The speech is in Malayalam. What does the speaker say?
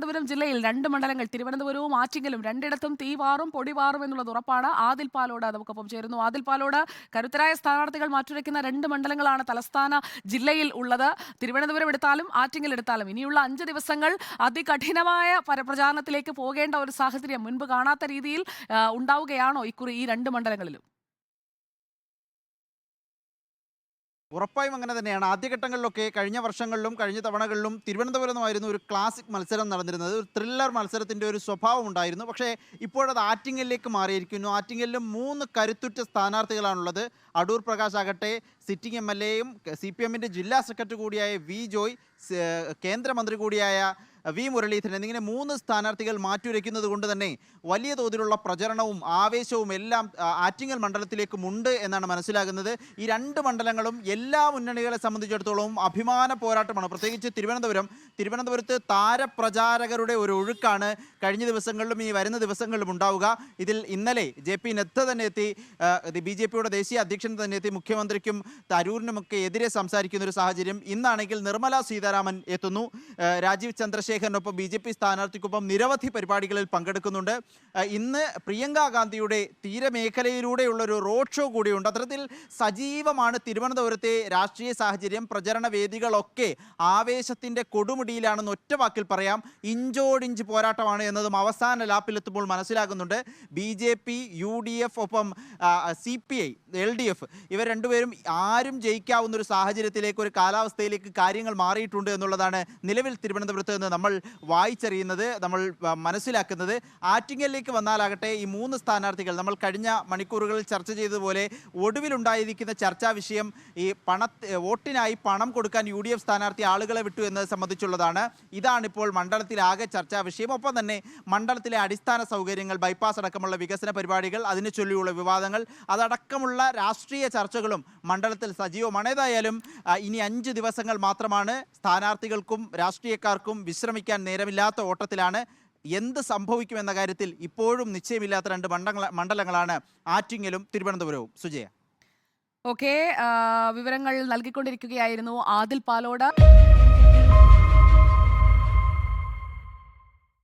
തിരുവനന്തപുരം ജില്ലയിൽ 2 മണ്ഡലങ്ങൾ തിരുവനന്തപുരവും ആറ്റിങ്ങലും രണ്ടിടത്തും തീവാറും പൊടിവാറും എന്നുള്ളത് ഉറപ്പാണ്. ആദിൽ പാലോട് നമുക്കൊപ്പം ചേരുന്നു. ആദിൽ പാലോട്, കരുത്തരായ സ്ഥാനാർത്ഥികൾ മാറ്റുരയ്ക്കുന്ന 2 മണ്ഡലങ്ങളാണ് തലസ്ഥാന ജില്ലയിൽ ഉള്ളത്. തിരുവനന്തപുരം എടുത്താലും ആറ്റിങ്ങൽ എടുത്താലും ഇനിയുള്ള 5 ദിവസങ്ങൾ അതികഠിനമായ പ്രചാരണത്തിലേക്ക് പോകേണ്ട ഒരു സാഹചര്യം മുൻപ് കാണാത്ത രീതിയിൽ ഉണ്ടാവുകയാണോ ഇക്കുറി ഈ 2 മണ്ഡലങ്ങളിലും? ഉറപ്പായും അങ്ങനെ തന്നെയാണ്. ആദ്യഘട്ടങ്ങളിലൊക്കെ കഴിഞ്ഞ വർഷങ്ങളിലും കഴിഞ്ഞ തവണകളിലും തിരുവനന്തപുരമായിരുന്നു ഒരു ക്ലാസിക് മത്സരം നടന്നിരുന്നത്. ഒരു ത്രില്ലർ മത്സരത്തിൻ്റെ ഒരു സ്വഭാവം ഉണ്ടായിരുന്നു. പക്ഷേ ഇപ്പോഴത് ആറ്റിങ്ങലിലേക്ക് മാറിയിരിക്കുന്നു. ആറ്റിങ്ങലിലും 3 കരുത്തുറ്റ സ്ഥാനാർത്ഥികളാണുള്ളത്. അടൂർ പ്രകാശ് ആകട്ടെ സിറ്റിംഗ് MLA-യും CPM-ൻ്റെ ജില്ലാ സെക്രട്ടറി കൂടിയായ വി ജോയ്, കേന്ദ്രമന്ത്രി കൂടിയായ വി മുരളീധരൻ എന്നിങ്ങനെ 3 സ്ഥാനാർത്ഥികൾ മാറ്റുരയ്ക്കുന്നത് കൊണ്ട് തന്നെ വലിയ തോതിലുള്ള പ്രചരണവും ആവേശവും എല്ലാം ആറ്റിങ്ങൽ മണ്ഡലത്തിലേക്കുമുണ്ട് എന്നാണ് മനസ്സിലാകുന്നത്. ഈ 2 മണ്ഡലങ്ങളും എല്ലാ മുന്നണികളെ സംബന്ധിച്ചിടത്തോളം അഭിമാന പോരാട്ടമാണ്. പ്രത്യേകിച്ച് തിരുവനന്തപുരത്ത് താരപ്രചാരകരുടെ ഒരു ഒഴുക്കാണ് കഴിഞ്ഞ ദിവസങ്ങളിലും ഈ വരുന്ന ദിവസങ്ങളിലും ഉണ്ടാവുക. ഇതിൽ ഇന്നലെ JP നദ്ദ തന്നെ എത്തി, BJP-യുടെ ദേശീയ അധ്യക്ഷൻ തന്നെ എത്തി മുഖ്യമന്ത്രിക്കും തരൂരിനുമൊക്കെ എതിരെ സംസാരിക്കുന്ന ഒരു സാഹചര്യം. ഇന്നാണെങ്കിൽ നിർമ്മല സീതാരാമൻ എത്തുന്നു. രാജീവ് ചന്ദ്രശേഖരനൊപ്പം BJP സ്ഥാനാർത്ഥിക്കൊപ്പം നിരവധി പരിപാടികളിൽ പങ്കെടുക്കുന്നുണ്ട്. ഇന്ന് പ്രിയങ്ക ഗാന്ധിയുടെ തീരമേഖലയിലൂടെയുള്ളൊരു റോഡ് ഷോ കൂടിയുണ്ട്. അത്തരത്തിൽ സജീവമാണ് തിരുവനന്തപുരത്തെ രാഷ്ട്രീയ സാഹചര്യം. പ്രചരണ വേദികളൊക്കെ ആവേശത്തിൻ്റെ കൊടുമുടിയിലാണെന്ന് ഒറ്റ വാക്കിൽ പറയാം. ഇഞ്ചോടിഞ്ച് പോരാട്ടമാണ് എന്നതും അവസാന ലാപ്പിലെത്തുമ്പോൾ മനസ്സിലാകുന്നുണ്ട്. BJP, UDF ഒപ്പം CPI, LDF ഇവർ രണ്ടുപേരും ആരും ജയിക്കാവുന്ന ഒരു സാഹചര്യത്തിലേക്ക്, ഒരു കാലാവസ്ഥയിലേക്ക് കാര്യങ്ങൾ മാറിയിട്ടുണ്ട് എന്നുള്ളതാണ് നിലവിൽ തിരുവനന്തപുരത്ത് നിന്ന് നമ്മൾ വായിച്ചറിയുന്നത്, നമ്മൾ മനസ്സിലാക്കുന്നത്. ആറ്റിങ്ങലിലേക്ക് വന്നാലാകട്ടെ ഈ 3 സ്ഥാനാർത്ഥികൾ നമ്മൾ കഴിഞ്ഞ മണിക്കൂറുകളിൽ ചർച്ച ചെയ്തതുപോലെ ഒടുവിലുണ്ടായിരിക്കുന്ന ചർച്ചാ വിഷയം ഈ വോട്ടിനായി പണം കൊടുക്കാൻ UDF സ്ഥാനാർത്ഥി ആളുകളെ വിട്ടു എന്നത് സംബന്ധിച്ചുള്ളതാണ്. ഇതാണിപ്പോൾ മണ്ഡലത്തിലാകെ ചർച്ചാ വിഷയം. ഒപ്പം തന്നെ മണ്ഡലത്തിലെ അടിസ്ഥാന സൗകര്യങ്ങൾ, ബൈപ്പാസ് അടക്കമുള്ള വികസന പരിപാടികൾ, അതിനെ ചൊല്ലിയുള്ള വിവാദങ്ങൾ, അതടക്കമുള്ള രാഷ്ട്രീയ ചർച്ചകളും മണ്ഡലത്തിൽ സജീവമാണ്. ഏതായാലും ഇനി 5 ദിവസങ്ങൾ മാത്രമാണ്. സ്ഥാനാർത്ഥികൾക്കും രാഷ്ട്രീയക്കാർക്കും വിശ്രമിക്കാൻ നേരമില്ലാത്ത ഓട്ടത്തിലാണ്. എന്ത് സംഭവിക്കുമെന്ന കാര്യത്തിൽ ഇപ്പോഴും നിശ്ചയമില്ലാത്ത 2 മണ്ഡലങ്ങളാണ് ആറ്റിങ്ങലും തിരുവനന്തപുരവും. സുജയ. ഓക്കെ, വിവരങ്ങൾ നൽകിക്കൊണ്ടിരിക്കുകയായിരുന്നു ആദിൽ പാലോട്.